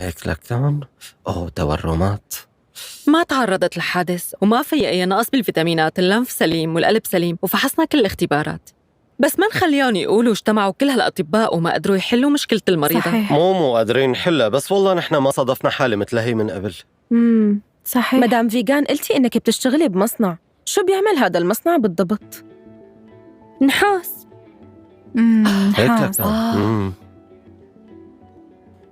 هيك لكان؟ أوه تورمات. ما تعرضت لحادث وما في أي نقص بالفيتامينات، اللنف سليم والقلب سليم وفحصنا كل الاختبارات. بس ما نخليهم يقولوا اجتمعوا كل هالأطباء وما قدروا يحلوا مشكلة المريضة. صحيح. مو قادرين نحلها، بس والله نحن ما صادفنا حالة مثل هي من قبل. صحيح. مدام فيغان، قلتي إنك بتشتغلي بمصنع، شو بيعمل هذا المصنع بالضبط؟ نحاس. هيك حاس. لكان.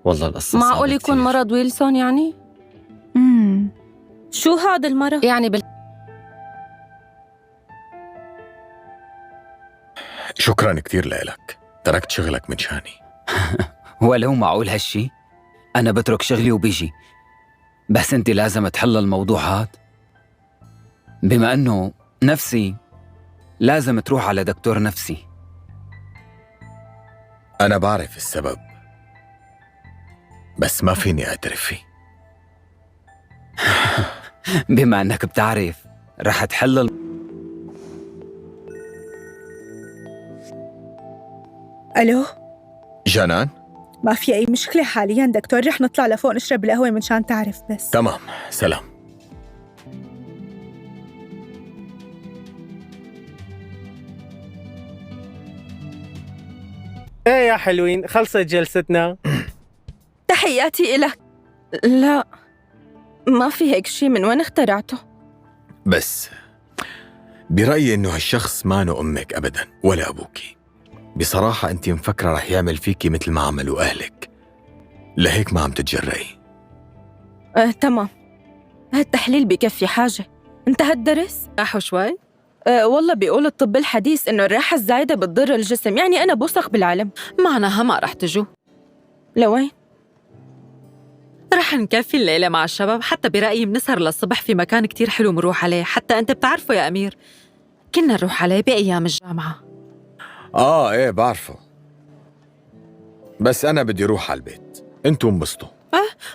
والله القصة معقول صعبة يكون كتير. مرض ويلسون يعني؟ شو هذا المرض؟ يعني شكرا كتير لإلك، تركت شغلك من شاني. ولو معقول هالشي؟ أنا بترك شغلي وبيجي، بس أنت لازم تحل الموضوعات. بما أنه نفسي لازم تروح على دكتور نفسي. أنا بعرف السبب، بس ما فيني أعترف فيه. بما أنك بتعرف رح تحل ألو، جنان؟ ما في أي مشكلة حالياً دكتور، رح نطلع لفوق نشرب القهوة منشان تعرف بس. تمام، سلام. ايه يا حلوين، خلصت جلستنا. تحياتي إلك. لا، ما في هيك شي، من وين اخترعته؟ بس برأيي إنه هالشخص مانو أمك أبداً ولا أبوكي. بصراحة أنت مفكرة رح يعمل فيكي مثل ما عملوا أهلك، لهيك ما عم تتجرئي. تمام، هالتحليل بكفي حاجة. انتهى الدرس؟ راحوا شوي؟ والله بيقول الطب الحديث إنه الراحة الزايدة بتضر الجسم، يعني أنا بوثق بالعلم. معناها ما رح تجوا. لوين؟ رح نكفي الليلة مع الشباب، حتى برأيي بنسهر للصبح في مكان كتير حلو منروح عليه، حتى أنت بتعرفه يا أمير، كنا نروح عليه بأيام الجامعة. إيه بعرفه، بس أنا بدي روح على البيت، انتوا انبسطوا.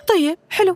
طيب حلو.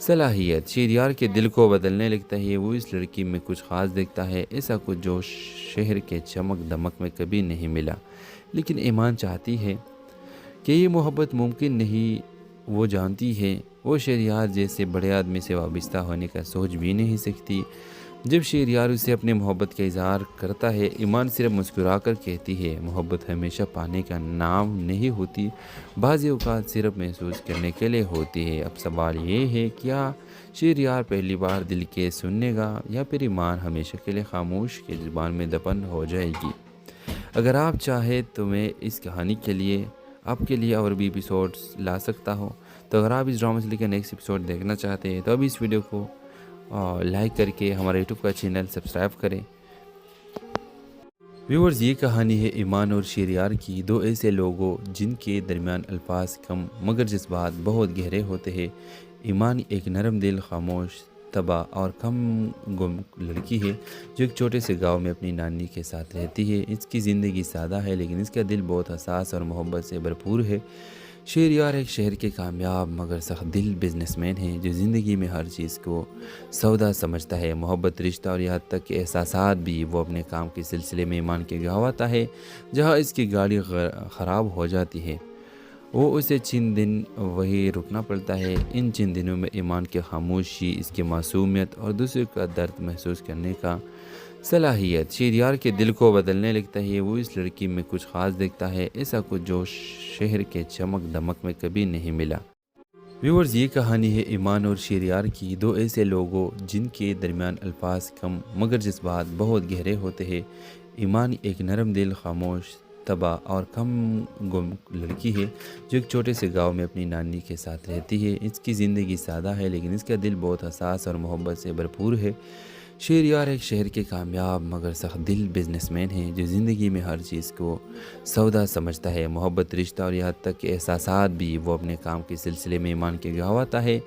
صلاحیت شہریار کے دل کو بدلنے لگتا ہے۔ وہ اس لڑکی میں کچھ خاص دیکھتا ہے، ایسا کچھ جو شہر کے چمک دمک میں کبھی نہیں ملا۔ لیکن ایمان چاہتی ہے کہ یہ محبت ممکن نہیں، وہ جانتی ہے وہ شہریار جیسے بڑے آدمی سے وابستہ ہونے کا سوچ بھی نہیں سکتی۔ جب شہریار اسے اپنے محبت کا اظہار کرتا ہے، ایمان صرف مسکرا کر کہتی ہے محبت ہمیشہ پانے کا نام نہیں ہوتی، بعض اوقات صرف محسوس کرنے کے لیے ہوتی ہے۔ اب سوال یہ ہے کیا شہریار پہلی بار دل کے سننے گا یا پھر ایمان ہمیشہ کے لیے خاموش کے زبان میں دفن ہو جائے گی؟ اگر آپ چاہیں تو میں اس کہانی کے لیے آپ کے لیے اور بھی ایپیسوڈز لا سکتا ہوں۔ تو اگر آپ اس ڈرامہ سے لے کر نیکسٹ ایپیسوڈ دیکھنا چاہتے ہیں تو اب اس ویڈیو کو لائک کر کے ہمارے یوٹیوب کا چینل سبسکرائب کریں۔ ویورز، یہ کہانی ہے ایمان اور شہریار کی، دو ایسے لوگوں جن کے درمیان الفاظ کم مگر جذبات بہت گہرے ہوتے ہیں۔ ایمان ایک نرم دل، خاموش، تباہ اور کم گم لڑکی ہے جو ایک چھوٹے سے گاؤں میں اپنی نانی کے ساتھ رہتی ہے۔ اس کی زندگی سادہ ہے لیکن اس کا دل بہت حساس اور محبت سے بھرپور ہے۔ شہریار ایک شہر کے کامیاب مگر سخت دل بزنس مین ہے جو زندگی میں ہر چیز کو سودا سمجھتا ہے۔ محبت، رشتہ اور یہاں تک کہ احساسات بھی وہ اپنے کام کے سلسلے میں ایمان کے گنواتا ہے۔ جہاں اس کی گاڑی خراب ہو جاتی ہے وہ اسے چند دن وہیں رکنا پڑتا ہے۔ ان چند دنوں میں ایمان کی خاموشی، اس کی معصومیت اور دوسرے کا درد محسوس کرنے کا صلاحیت شہریار کے دل کو بدلنے لگتا ہے۔ وہ اس لڑکی میں کچھ خاص دیکھتا ہے، ایسا کچھ جو شہر کے چمک دمک میں کبھی نہیں ملا۔ ویورز، یہ کہانی ہے ایمان اور شہریار کی، دو ایسے لوگوں جن کے درمیان الفاظ کم مگر جذبات بہت گہرے ہوتے ہیں۔ ایمان ایک نرم دل، خاموش، طبع اور کم گم لڑکی ہے جو ایک چھوٹے سے گاؤں میں اپنی نانی کے ساتھ رہتی ہے۔ اس کی زندگی سادہ ہے لیکن اس کا دل بہت حساس اور محبت سے بھرپور ہے۔ شہریار ایک شہر کے کامیاب مگر سخت دل بزنس مین ہے جو زندگی میں ہر چیز کو سودا سمجھتا ہے، محبت، رشتہ اور یہاں تک کہ احساسات بھی۔ وہ اپنے کام کے سلسلے میں ایمان کے گاؤں آتا ہے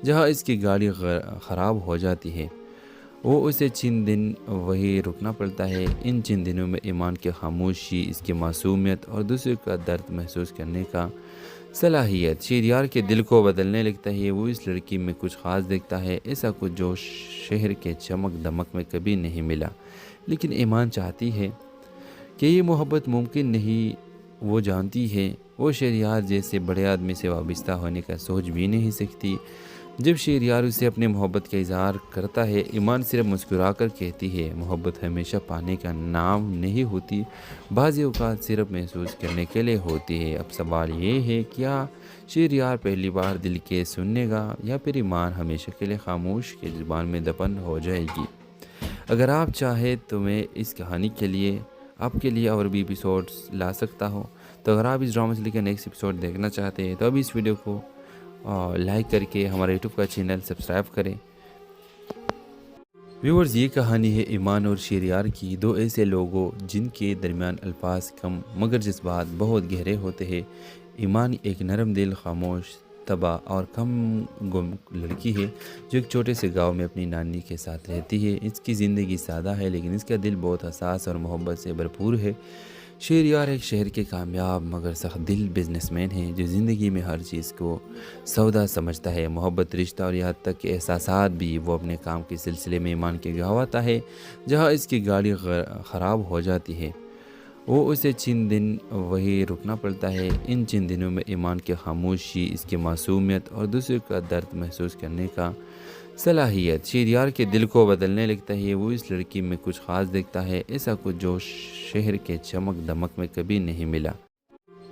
جہاں اس کی گاڑی خراب ہو جاتی ہے، وہ اسے چند دن وہی رکنا پڑتا ہے۔ ان چند دنوں میں ایمان کی خاموشی، اس کی معصومیت اور دوسرے کا درد محسوس کرنے کا صلاحیت شہریار کے دل کو بدلنے لگتا ہے۔ وہ اس لڑکی میں کچھ خاص دیکھتا ہے، ایسا کچھ جو شہر کے چمک دمک میں کبھی نہیں ملا۔ لیکن ایمان چاہتی ہے کہ یہ محبت ممکن نہیں۔ وہ جانتی ہے وہ شہریار جیسے بڑے آدمی سے وابستہ ہونے کا سوچ بھی نہیں سکتی۔ جب شہریار اسے اپنے محبت کا اظہار کرتا ہے، ایمان صرف مسکرا کر کہتی ہے، محبت ہمیشہ پانے کا نام نہیں ہوتی، بعض اوقات صرف محسوس کرنے کے لیے ہوتی ہے۔ اب سوال یہ ہے، کیا شہریار پہلی بار دل کے سننے گا یا پھر ایمان ہمیشہ کے لیے خاموش کی زبان میں دفن ہو جائے گی؟ اگر آپ چاہیں تو میں اس کہانی کے لیے آپ کے لیے اور بھی ایپیسوڈز لا سکتا ہوں۔ تو اگر آپ اس ڈرامہ سے لے کر نیکسٹ ایپیسوڈ دیکھنا چاہتے ہیں تو ابھی اس ویڈیو کو لائک کر کے ہمارے یوٹیوب کا چینل سبسکرائب کریں۔ ویورز، یہ کہانی ہے ایمان اور شہریار کی، دو ایسے لوگوں جن کے درمیان الفاظ کم مگر جذبات بہت گہرے ہوتے ہیں۔ ایمان ایک نرم دل، خاموش طبع اور کم گم لڑکی ہے جو ایک چھوٹے سے گاؤں میں اپنی نانی کے ساتھ رہتی ہے۔ اس کی زندگی سادہ ہے لیکن اس کا دل بہت حساس اور محبت سے بھرپور ہے۔ شہریار ایک شہر کے کامیاب مگر سخت دل بزنس مین ہے جو زندگی میں ہر چیز کو سودا سمجھتا ہے، محبت، رشتہ اور یہاں تک کہ احساسات بھی۔ وہ اپنے کام کے سلسلے میں ایمان کے گاؤں آتا ہے جہاں اس کی گاڑی خراب ہو جاتی ہے، وہ اسے چند دن وہی رکنا پڑتا ہے۔ ان چند دنوں میں ایمان کی خاموشی، اس کی معصومیت اور دوسرے کا درد محسوس کرنے کا صلاحیت شہریار کے دل کو بدلنے لگتا ہے۔ وہ اس لڑکی میں کچھ خاص دیکھتا ہے، ایسا کچھ جو شہر کے چمک دمک میں کبھی نہیں ملا۔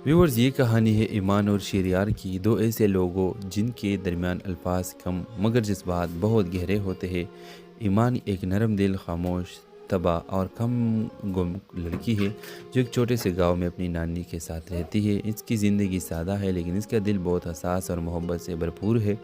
ویورز، یہ کہانی ہے ایمان اور شہریار کی، دو ایسے لوگوں جن کے درمیان الفاظ کم مگر جذبات بہت گہرے ہوتے ہیں۔ ایمان ایک نرم دل، خاموش طبع اور کم گم لڑکی ہے جو ایک چھوٹے سے گاؤں میں اپنی نانی کے ساتھ رہتی ہے۔ اس کی زندگی سادہ ہے لیکن اس کا دل بہت حساس اور محبت سے بھرپور ہے۔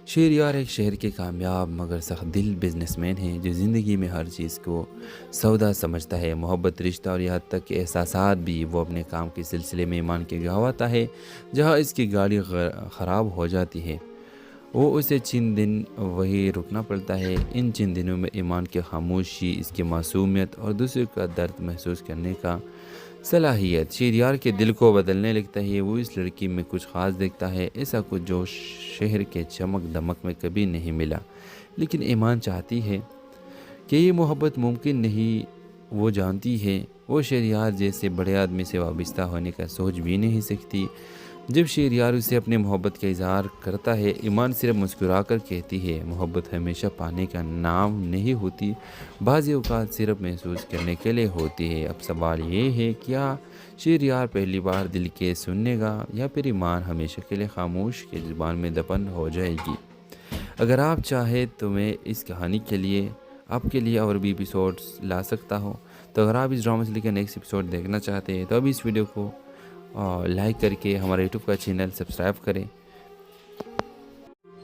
شہریار ایک شہر کے کامیاب مگر سخت دل بزنس مین ہے جو زندگی میں ہر چیز کو سودا سمجھتا ہے، محبت، رشتہ اور یہاں تک کہ احساسات بھی۔ وہ اپنے کام کے سلسلے میں ایمان کے گاؤں آتا ہے جہاں اس کی گاڑی خراب ہو جاتی ہے، وہ اسے چند دن وہی رکنا پڑتا ہے۔ ان چند دنوں میں ایمان کی خاموشی، اس کی معصومیت اور دوسرے کا درد محسوس کرنے کا صلاحیت شہریار کے دل کو بدلنے لگتا ہے۔ وہ اس لڑکی میں کچھ خاص دیکھتا ہے، ایسا کچھ جو شہر کے چمک دمک میں کبھی نہیں ملا۔ لیکن ایمان چاہتی ہے کہ یہ محبت ممکن نہیں۔ وہ جانتی ہے وہ شہریار جیسے بڑے آدمی سے وابستہ ہونے کا سوچ بھی نہیں سکتی۔ جب شہریار اسے اپنے محبت کا اظہار کرتا ہے، ایمان صرف مسکرا کر کہتی ہے، محبت ہمیشہ پانے کا نام نہیں ہوتی، بعض اوقات صرف محسوس کرنے کے لیے ہوتی ہے۔ اب سوال یہ ہے، کیا شہریار پہلی بار دل کے سننے گا یا پھر ایمان ہمیشہ کے لیے خاموش کی زبان میں دفن ہو جائے گی؟ اگر آپ چاہیں تو میں اس کہانی کے لیے آپ کے لیے اور بھی ایپیسوڈز لا سکتا ہوں۔ تو اگر آپ اس ڈرامہ سے لے کر نیکسٹ ایپیسوڈ دیکھنا چاہتے ہیں تو ابھی اس ویڈیو کو لائک کر کے ہمارے یوٹیوب کا چینل سبسکرائب کریں۔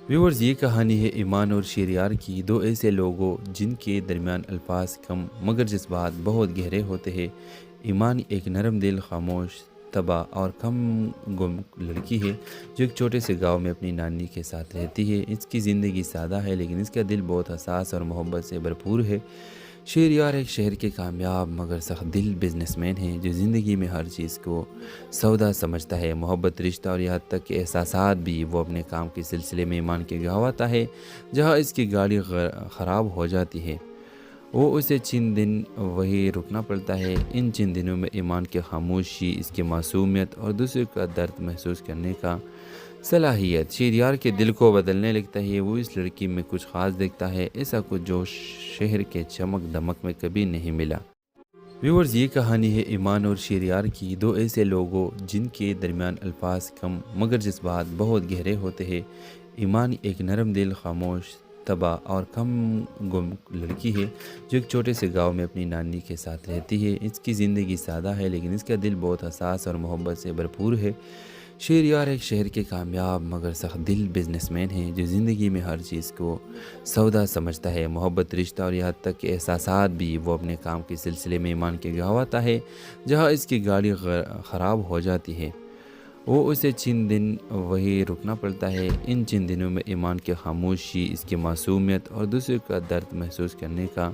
ویورز، یہ کہانی ہے ایمان اور شہریار کی، دو ایسے لوگوں جن کے درمیان الفاظ کم مگر جذبات بہت گہرے ہوتے ہیں۔ ایمان ایک نرم دل، خاموش طبع اور کم گم لڑکی ہے جو ایک چھوٹے سے گاؤں میں اپنی نانی کے ساتھ رہتی ہے۔ اس کی زندگی سادہ ہے لیکن اس کا دل بہت حساس اور محبت سے بھرپور ہے۔ شہریار ایک شہر کے کامیاب مگر سخت دل بزنس مین ہے جو زندگی میں ہر چیز کو سودا سمجھتا ہے، محبت، رشتہ اور یہاں تک کہ احساسات بھی۔ وہ اپنے کام کے سلسلے میں ایمان کے گاؤں آتا ہے جہاں اس کی گاڑی خراب ہو جاتی ہے، وہ اسے چند دن وہی رکنا پڑتا ہے۔ ان چند دنوں میں ایمان کی خاموشی، اس کی معصومیت اور دوسرے کا درد محسوس کرنے کا صلاحیت شہریار کے دل کو بدلنے لگتا ہے۔ وہ اس لڑکی میں کچھ خاص دیکھتا ہے، ایسا کچھ جو شہر کے چمک دمک میں کبھی نہیں ملا۔ ویورز، یہ کہانی ہے ایمان اور شہریار کی، دو ایسے لوگوں جن کے درمیان الفاظ کم مگر جذبات بہت گہرے ہوتے ہیں۔ ایمان ایک نرم دل، خاموش تباہ اور کم گم لڑکی ہے جو ایک چھوٹے سے گاؤں میں اپنی نانی کے ساتھ رہتی ہے۔ اس کی زندگی سادہ ہے لیکن اس کا دل بہت حساس اور محبت سے بھرپور ہے۔ شہریار ایک شہر کے کامیاب مگر سخت دل بزنس مین ہے جو زندگی میں ہر چیز کو سودا سمجھتا ہے، محبت، رشتہ اور یہاں تک کہ احساسات بھی۔ وہ اپنے کام کے سلسلے میں ایمان کے گاؤں آتا ہے جہاں اس کی گاڑی خراب ہو جاتی ہے، وہ اسے چند دن وہی رکنا پڑتا ہے۔ ان چند دنوں میں ایمان کی خاموشی، اس کی معصومیت اور دوسرے کا درد محسوس کرنے کا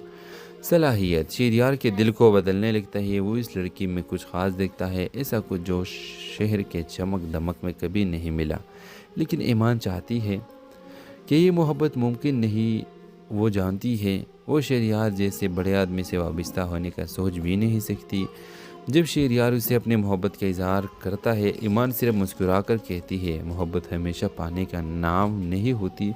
صلاحیت شہریار کے دل کو بدلنے لگتا ہے۔ وہ اس لڑکی میں کچھ خاص دیکھتا ہے، ایسا کچھ جو شہر کے چمک دمک میں کبھی نہیں ملا۔ لیکن ایمان چاہتی ہے کہ یہ محبت ممکن نہیں، وہ جانتی ہے وہ شہریار جیسے بڑے آدمی سے وابستہ ہونے کا سوچ بھی نہیں سکتی۔ جب شہریار اسے اپنے محبت کا اظہار کرتا ہے، ایمان صرف مسکرا کر کہتی ہے، محبت ہمیشہ پانے کا نام نہیں ہوتی،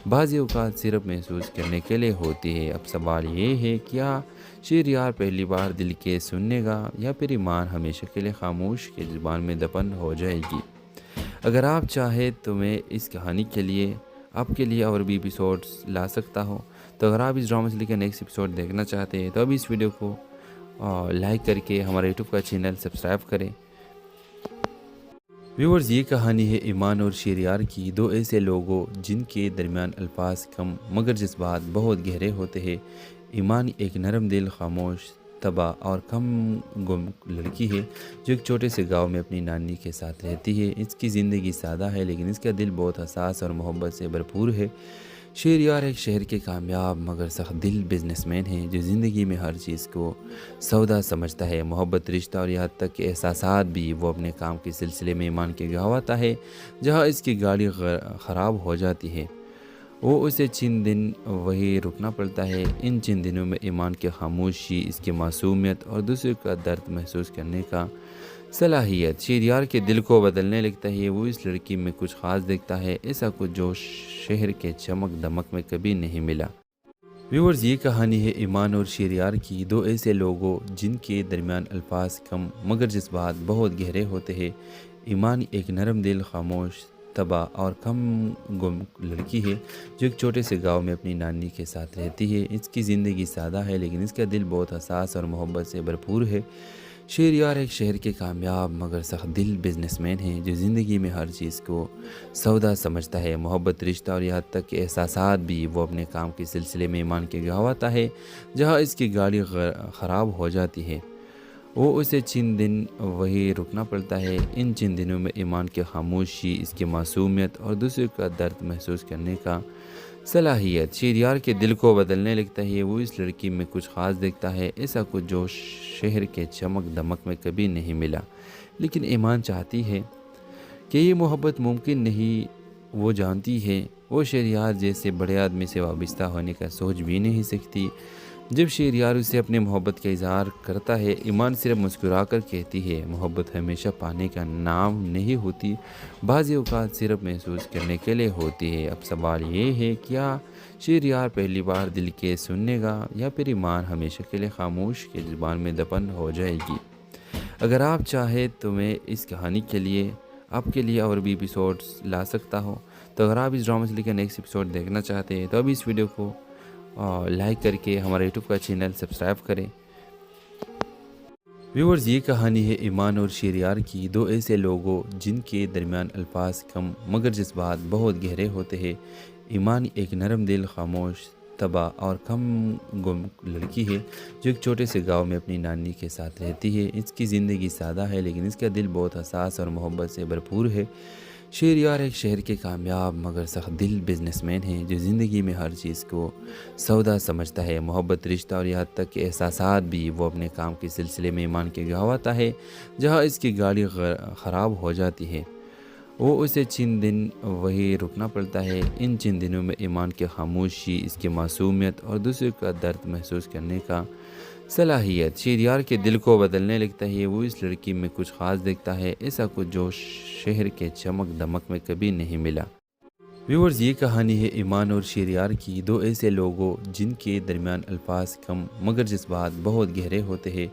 بعض اوقات صرف محسوس کرنے کے لیے ہوتی ہے۔ اب سوال یہ ہے، کیا شہریار پہلی بار دل کے سننے گا یا پھر ایمان ہمیشہ کے لیے خاموش کے زبان میں دفن ہو جائے گی؟ اگر آپ چاہیں تو میں اس کہانی کے لیے آپ کے لیے اور بھی ایپیسوڈز لا سکتا ہوں، تو اگر آپ اس ڈرامہ سے لے کر نیکسٹ ایپیسوڈ دیکھنا چاہتے ہیں تو اب اس ویڈیو کو لائک کر کے ہمارے یوٹیوب کا چینل سبسکرائب کریں۔ ویورز، یہ کہانی ہے ایمان اور شہریار کی، دو ایسے لوگوں جن کے درمیان الفاظ کم مگر جذبات بہت گہرے ہوتے ہیں۔ ایمان ایک نرم دل، خاموش، تباہ اور کم گم لڑکی ہے جو ایک چھوٹے سے گاؤں میں اپنی نانی کے ساتھ رہتی ہے۔ اس کی زندگی سادہ ہے لیکن اس کا دل بہت حساس اور محبت سے بھرپور ہے۔ شہریار ایک شہر کے کامیاب مگر سخت دل بزنس مین ہے جو زندگی میں ہر چیز کو سودا سمجھتا ہے، محبت، رشتہ اور یہاں تک کہ احساسات بھی۔ وہ اپنے کام کے سلسلے میں ایمان کے گاؤں آتا ہے جہاں اس کی گاڑی خراب ہو جاتی ہے، وہ اسے چند دن وہی رکنا پڑتا ہے۔ ان چند دنوں میں ایمان کی خاموشی، اس کی معصومیت اور دوسرے کا درد محسوس کرنے کا صلاحیت شہریار کے دل کو بدلنے لگتا ہے۔ وہ اس لڑکی میں کچھ خاص دیکھتا ہے، ایسا کچھ جو شہر کے چمک دمک میں کبھی نہیں ملا۔ ویورز، یہ کہانی ہے ایمان اور شہریار کی، دو ایسے لوگوں جن کے درمیان الفاظ کم مگر جذبات بہت گہرے ہوتے ہیں۔ ایمان ایک نرم دل، خاموش، تباہ اور کم گم لڑکی ہے جو ایک چھوٹے سے گاؤں میں اپنی نانی کے ساتھ رہتی ہے۔ اس کی زندگی سادہ ہے لیکن اس کا دل بہت حساس اور محبت سے بھرپور ہے۔ شہریار ایک شہر کے کامیاب مگر سخت دل بزنس مین ہے جو زندگی میں ہر چیز کو سودا سمجھتا ہے، محبت، رشتہ اور یہاں تک کہ احساسات بھی۔ وہ اپنے کام کے سلسلے میں ایمان کے گاؤں آتا ہے جہاں اس کی گاڑی خراب ہو جاتی ہے، وہ اسے چند دن وہی رکنا پڑتا ہے۔ ان چند دنوں میں ایمان کی خاموشی، اس کی معصومیت اور دوسرے کا درد محسوس کرنے کا صلاحیت شہریار کے دل کو بدلنے لگتا ہے۔ وہ اس لڑکی میں کچھ خاص دیکھتا ہے، ایسا کچھ جو شہر کے چمک دمک میں کبھی نہیں ملا۔ لیکن ایمان چاہتی ہے کہ یہ محبت ممکن نہیں، وہ جانتی ہے وہ شہریار جیسے بڑے آدمی سے وابستہ ہونے کا سوچ بھی نہیں سکتی۔ جب شہریار اسے اپنے محبت کا اظہار کرتا ہے، ایمان صرف مسکرا کر کہتی ہے، محبت ہمیشہ پانے کا نام نہیں ہوتی، بعض اوقات صرف محسوس کرنے کے لیے ہوتی ہے۔ اب سوال یہ ہے، کیا شہریار پہلی بار دل کے سننے گا یا پھر ایمان ہمیشہ کے لیے خاموش کے زبان میں دفن ہو جائے گی؟ اگر آپ چاہیں تو میں اس کہانی کے لیے آپ کے لیے اور بھی ایپیسوڈز لا سکتا ہوں، تو اگر آپ اس ڈرامہ سے لے کر نیکسٹ ایپیسوڈ دیکھنا چاہتے ہیں تو اب اس ویڈیو کو لائک کر کے ہمارے یوٹیوب کا چینل سبسکرائب کریں۔ ویورز، یہ کہانی ہے ایمان اور شہریار کی، دو ایسے لوگوں جن کے درمیان الفاظ کم مگر جذبات بہت گہرے ہوتے ہیں۔ ایمان ایک نرم دل، خاموش، تباہ اور کم گم لڑکی ہے جو ایک چھوٹے سے گاؤں میں اپنی نانی کے ساتھ رہتی ہے۔ اس کی زندگی سادہ ہے لیکن اس کا دل بہت حساس اور محبت سے بھرپور ہے۔ شہریار ایک شہر کے کامیاب مگر سخت دل بزنس مین ہے جو زندگی میں ہر چیز کو سودا سمجھتا ہے، محبت، رشتہ اور یہاں تک کہ احساسات بھی۔ وہ اپنے کام کے سلسلے میں ایمان کے گاؤں آتا ہے جہاں اس کی گاڑی خراب ہو جاتی ہے، وہ اسے چند دن وہی رکنا پڑتا ہے۔ ان چند دنوں میں ایمان کی خاموشی، اس کی معصومیت اور دوسرے کا درد محسوس کرنے کا صلاحیت شہریار کے دل کو بدلنے لگتا ہے۔ وہ اس لڑکی میں کچھ خاص دیکھتا ہے، ایسا کچھ جو شہر کے چمک دمک میں کبھی نہیں ملا۔ ویورز، یہ کہانی ہے ایمان اور شہریار کی، دو ایسے لوگوں جن کے درمیان الفاظ کم مگر جذبات بہت گہرے ہوتے ہیں۔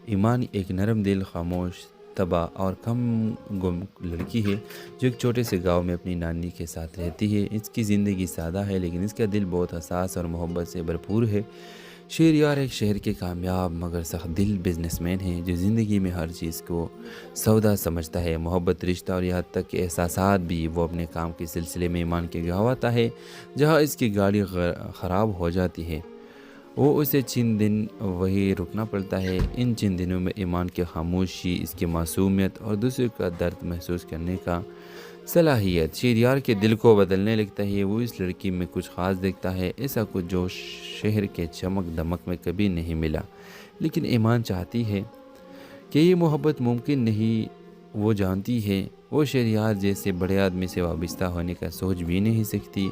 ایمان ایک نرم دل، خاموش، تباہ اور کم گم لڑکی ہے جو ایک چھوٹے سے گاؤں میں اپنی نانی کے ساتھ رہتی ہے۔ اس کی زندگی سادہ ہے لیکن اس کا دل بہت حساس اور محبت سے بھرپور ہے۔ شہریار ایک شہر کے کامیاب مگر سخت دل بزنس مین ہے جو زندگی میں ہر چیز کو سودا سمجھتا ہے، محبت، رشتہ اور یہاں تک کہ احساسات بھی۔ وہ اپنے کام کے سلسلے میں ایمان کے گہواتا ہے جہاں اس کی گاڑی خراب ہو جاتی ہے وہ اسے چند دن وہی رکنا پڑتا ہے۔ ان چند دنوں میں ایمان کی خاموشی، اس کی معصومیت اور دوسرے کا درد محسوس کرنے کا صلاحیت شہریار کے دل کو بدلنے لگتا ہے۔ وہ اس لڑکی میں کچھ خاص دیکھتا ہے، ایسا کچھ جو شہر کے چمک دمک میں کبھی نہیں ملا۔ لیکن ایمان چاہتی ہے کہ یہ محبت ممکن نہیں۔ وہ جانتی ہے وہ شہریار جیسے بڑے آدمی سے وابستہ ہونے کا سوچ بھی نہیں سکتی۔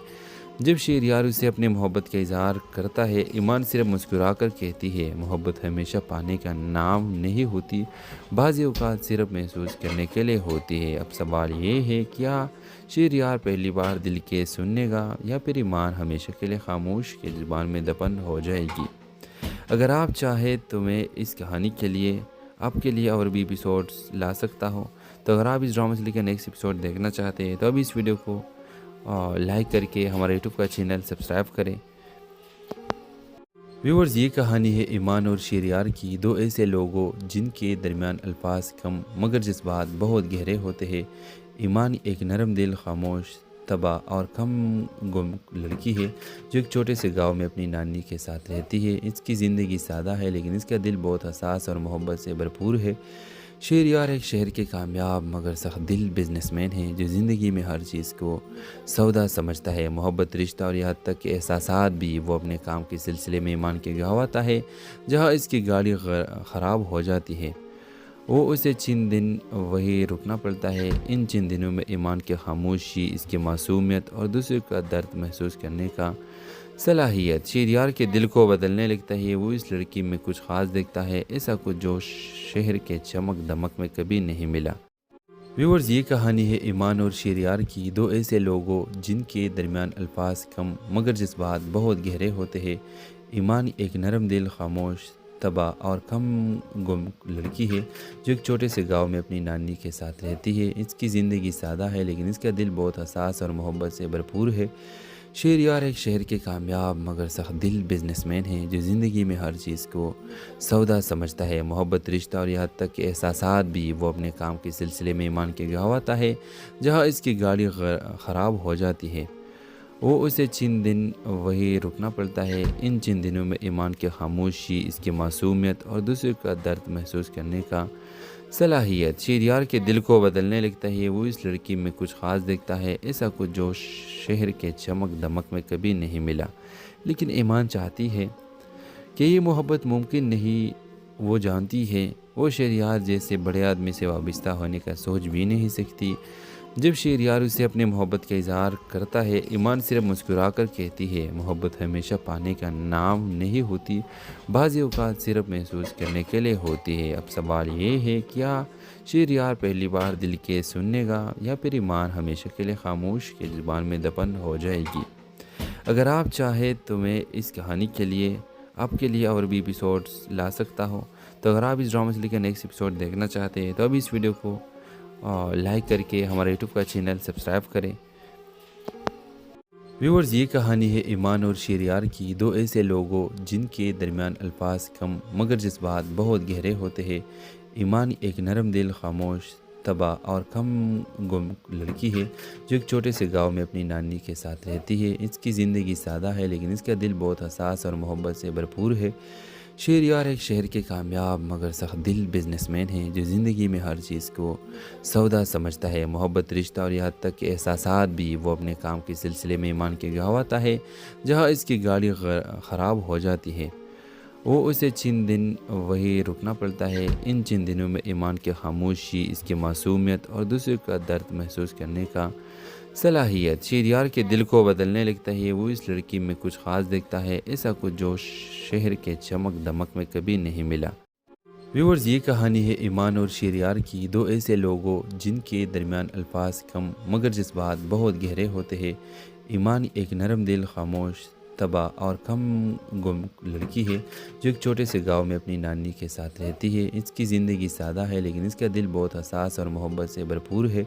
جب شہریار اسے اپنے محبت کا اظہار کرتا ہے ایمان صرف مسکرا کر کہتی ہے، محبت ہمیشہ پانے کا نام نہیں ہوتی، بعض اوقات صرف محسوس کرنے کے لیے ہوتی ہے۔ اب سوال یہ ہے کیا شہریار پہلی بار دل کے سننے گا یا پھر ایمان ہمیشہ کے لیے خاموش کی زبان میں دفن ہو جائے گی؟ اگر آپ چاہیں تو میں اس کہانی کے لیے آپ کے لیے اور بھی ایپیسوڈز لا سکتا ہوں، تو اگر آپ اس ڈرامہ سے لے کر نیکسٹ ایپیسوڈ دیکھنا چاہتے ہیں تو ابھی اس ویڈیو کو لائک کر کے ہمارا یوٹیوب کا چینل سبسکرائب کریں۔ ویورز، یہ کہانی ہے ایمان اور شہریار کی، دو ایسے لوگوں جن کے درمیان الفاظ کم مگر جذبات بہت گہرے ہوتے ہیں۔ ایمان ایک نرم دل، خاموش، تباہ اور کم گم لڑکی ہے جو ایک چھوٹے سے گاؤں میں اپنی نانی کے ساتھ رہتی ہے۔ اس کی زندگی سادہ ہے لیکن اس کا دل بہت حساس اور محبت سے بھرپور ہے۔ شہریار ایک شہر کے کامیاب مگر سخت دل بزنس مین ہے جو زندگی میں ہر چیز کو سودا سمجھتا ہے، محبت، رشتہ اور یہاں تک کہ احساسات بھی۔ وہ اپنے کام کے سلسلے میں ایمان کے گہواتا ہے جہاں اس کی گاڑی خراب ہو جاتی ہے وہ اسے چند دن وہی رکنا پڑتا ہے۔ ان چند دنوں میں ایمان کی خاموشی، اس کی معصومیت اور دوسرے کا درد محسوس کرنے کا صلاحیت شہریار کے دل کو بدلنے لگتا ہے۔ وہ اس لڑکی میں کچھ خاص دیکھتا ہے، ایسا کچھ جو شہر کے چمک دمک میں کبھی نہیں ملا۔ ویورز، یہ کہانی ہے ایمان اور شہریار کی، دو ایسے لوگوں جن کے درمیان الفاظ کم مگر جذبات بہت گہرے ہوتے ہیں۔ ایمان ایک نرم دل، خاموش، تباہ اور کم گم لڑکی ہے جو ایک چھوٹے سے گاؤں میں اپنی نانی کے ساتھ رہتی ہے۔ اس کی زندگی سادہ ہے لیکن اس کا دل بہت حساس اور محبت سے بھرپور ہے۔ شہریار ایک شہر کے کامیاب مگر سخت دل بزنس مین ہے جو زندگی میں ہر چیز کو سودا سمجھتا ہے، محبت، رشتہ اور یہاں تک کہ احساسات بھی۔ وہ اپنے کام کے سلسلے میں ایمان کے گہواتا ہے جہاں اس کی گاڑی خراب ہو جاتی ہے وہ اسے چند دن وہی رکنا پڑتا ہے۔ ان چند دنوں میں ایمان کی خاموشی، اس کی معصومیت اور دوسرے کا درد محسوس کرنے کا صلاحیت شہریار کے دل کو بدلنے لگتا ہے۔ وہ اس لڑکی میں کچھ خاص دیکھتا ہے، ایسا کچھ جو شہر کے چمک دمک میں کبھی نہیں ملا۔ لیکن ایمان چاہتی ہے کہ یہ محبت ممکن نہیں۔ وہ جانتی ہے وہ شہریار جیسے بڑے آدمی سے وابستہ ہونے کا سوچ بھی نہیں سکتی۔ جب شہریار اسے اپنے محبت کا اظہار کرتا ہے ایمان صرف مسکرا کر کہتی ہے، محبت ہمیشہ پانے کا نام نہیں ہوتی، بعض اوقات صرف محسوس کرنے کے لیے ہوتی ہے۔ اب سوال یہ ہے کیا شہریار پہلی بار دل کے سننے گا یا پھر ایمان ہمیشہ کے لیے خاموش کی زبان میں دفن ہو جائے گی؟ اگر آپ چاہیں تو میں اس کہانی کے لیے آپ کے لیے اور بھی ایپیسوڈز لا سکتا ہوں، تو اگر آپ اس ڈرامہ سے لے کر نیکسٹ ایپیسوڈ دیکھنا چاہتے ہیں تو ابھی اس ویڈیو کو لائک کر کے ہمارا یوٹیوب کا چینل سبسکرائب کریں۔ ویورز، یہ کہانی ہے ایمان اور شہریار کی، دو ایسے لوگوں جن کے درمیان الفاظ کم مگر جذبات بہت گہرے ہوتے ہیں۔ ایمان ایک نرم دل، خاموش، تباہ اور کم گم لڑکی ہے جو ایک چھوٹے سے گاؤں میں اپنی نانی کے ساتھ رہتی ہے۔ اس کی زندگی سادہ ہے لیکن اس کا دل بہت حساس اور محبت سے بھرپور ہے۔ شہریار ایک شہر کے کامیاب مگر سخت دل بزنس مین ہے جو زندگی میں ہر چیز کو سودا سمجھتا ہے، محبت، رشتہ اور یہاں تک کہ احساسات بھی۔ وہ اپنے کام کے سلسلے میں ایمان کے گہواتا ہے جہاں اس کی گاڑی خراب ہو جاتی ہے وہ اسے چند دن وہی رکنا پڑتا ہے۔ ان چند دنوں میں ایمان کی خاموشی، اس کی معصومیت اور دوسرے کا درد محسوس کرنے کا صلاحیت شہریار کے دل کو بدلنے لگتا ہے۔ وہ اس لڑکی میں کچھ خاص دیکھتا ہے، ایسا کچھ جو شہر کے چمک دمک میں کبھی نہیں ملا۔ ویورز، یہ کہانی ہے ایمان اور شہریار کی، دو ایسے لوگوں جن کے درمیان الفاظ کم مگر جذبات بہت گہرے ہوتے ہیں۔ ایمان ایک نرم دل، خاموش، طبع اور کم گم لڑکی ہے جو ایک چھوٹے سے گاؤں میں اپنی نانی کے ساتھ رہتی ہے۔ اس کی زندگی سادہ ہے لیکن اس کا دل بہت حساس اور محبت سے بھرپور ہے۔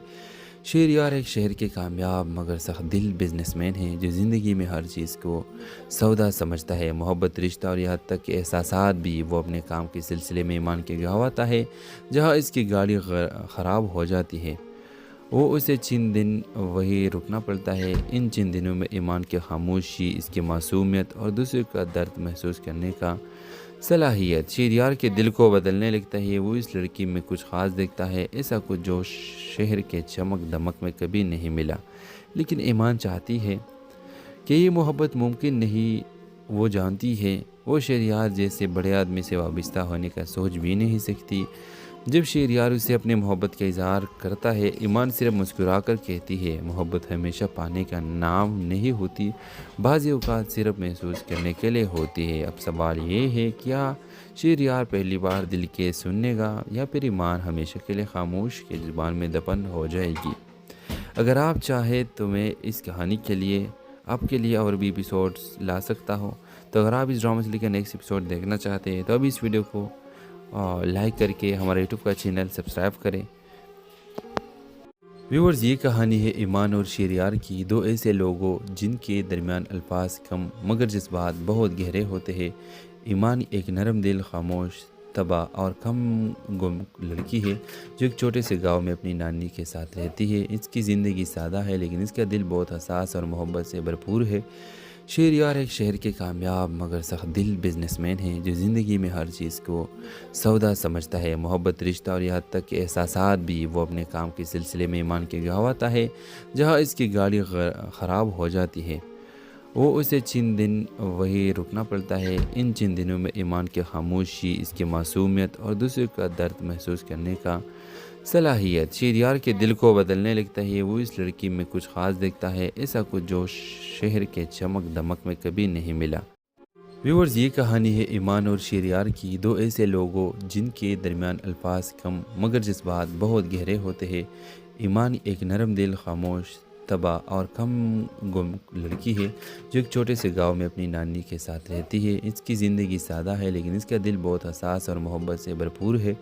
شہریار ایک شہر کے کامیاب مگر سخت دل بزنس مین ہے جو زندگی میں ہر چیز کو سودا سمجھتا ہے، محبت، رشتہ اور یہاں تک کہ احساسات بھی۔ وہ اپنے کام کے سلسلے میں ایمان کے گاؤں آتا ہے جہاں اس کی گاڑی خراب ہو جاتی ہے۔ وہ اسے چند دن وہی رکنا پڑتا ہے۔ ان چند دنوں میں ایمان کی خاموشی، اس کی معصومیت اور دوسرے کا درد محسوس کرنے کا صلاحیت شہریار کے دل کو بدلنے لگتا ہے۔ وہ اس لڑکی میں کچھ خاص دیکھتا ہے، ایسا کچھ جو شہر کے چمک دمک میں کبھی نہیں ملا۔ لیکن ایمان چاہتی ہے کہ یہ محبت ممکن نہیں۔ وہ جانتی ہے وہ شہریار جیسے بڑے آدمی سے وابستہ ہونے کا سوچ بھی نہیں سکتی۔ جب شہریار اسے اپنے محبت کا اظہار کرتا ہے، ایمان صرف مسکرا کر کہتی ہے، محبت ہمیشہ پانے کا نام نہیں ہوتی، بعض اوقات صرف محسوس کرنے کے لیے ہوتی ہے۔ اب سوال یہ ہے، کیا شہریار پہلی بار دل کے سننے گا یا پھر ایمان ہمیشہ کے لیے خاموش کے زبان میں دفن ہو جائے گی؟ اگر آپ چاہیں تو میں اس کہانی کے لیے آپ کے لیے اور بھی ایپیسوڈز لا سکتا ہوں۔ تو اگر آپ اس ڈرامہ سے لے کر نیکسٹ ایپیسوڈ دیکھنا چاہتے ہیں تو ابھی اس ویڈیو کو لائک کر کے ہمارے یوٹیوب کا چینل سبسکرائب کریں۔ ویورز، یہ کہانی ہے ایمان اور شہریار کی، دو ایسے لوگوں جن کے درمیان الفاظ کم مگر جذبات بہت گہرے ہوتے ہیں۔ ایمان ایک نرم دل، خاموش طبع اور کم گم لڑکی ہے جو ایک چھوٹے سے گاؤں میں اپنی نانی کے ساتھ رہتی ہے۔ اس کی زندگی سادہ ہے لیکن اس کا دل بہت حساس اور محبت سے بھرپور ہے۔ شہریار ایک شہر کے کامیاب مگر سخت دل بزنس مین ہے جو زندگی میں ہر چیز کو سودا سمجھتا ہے، محبت، رشتہ اور یہاں تک کہ احساسات بھی۔ وہ اپنے کام کے سلسلے میں ایمان کے گاؤں آتا ہے جہاں اس کی گاڑی خراب ہو جاتی ہے۔ وہ اسے چند دن وہی رکنا پڑتا ہے۔ ان چند دنوں میں ایمان کی خاموشی، اس کی معصومیت اور دوسرے کا درد محسوس کرنے کا صلاحیت شہریار کے دل کو بدلنے لگتا ہے۔ وہ اس لڑکی میں کچھ خاص دیکھتا ہے، ایسا کچھ جو شہر کے چمک دمک میں کبھی نہیں ملا۔ ویورز، یہ کہانی ہے ایمان اور شہریار کی، دو ایسے لوگوں جن کے درمیان الفاظ کم مگر جذبات بہت گہرے ہوتے ہیں۔ ایمان ایک نرم دل، خاموش طبع اور کم گم لڑکی ہے جو ایک چھوٹے سے گاؤں میں اپنی نانی کے ساتھ رہتی ہے۔ اس کی زندگی سادہ ہے لیکن اس کا دل بہت حساس اور محبت سے بھرپور ہے۔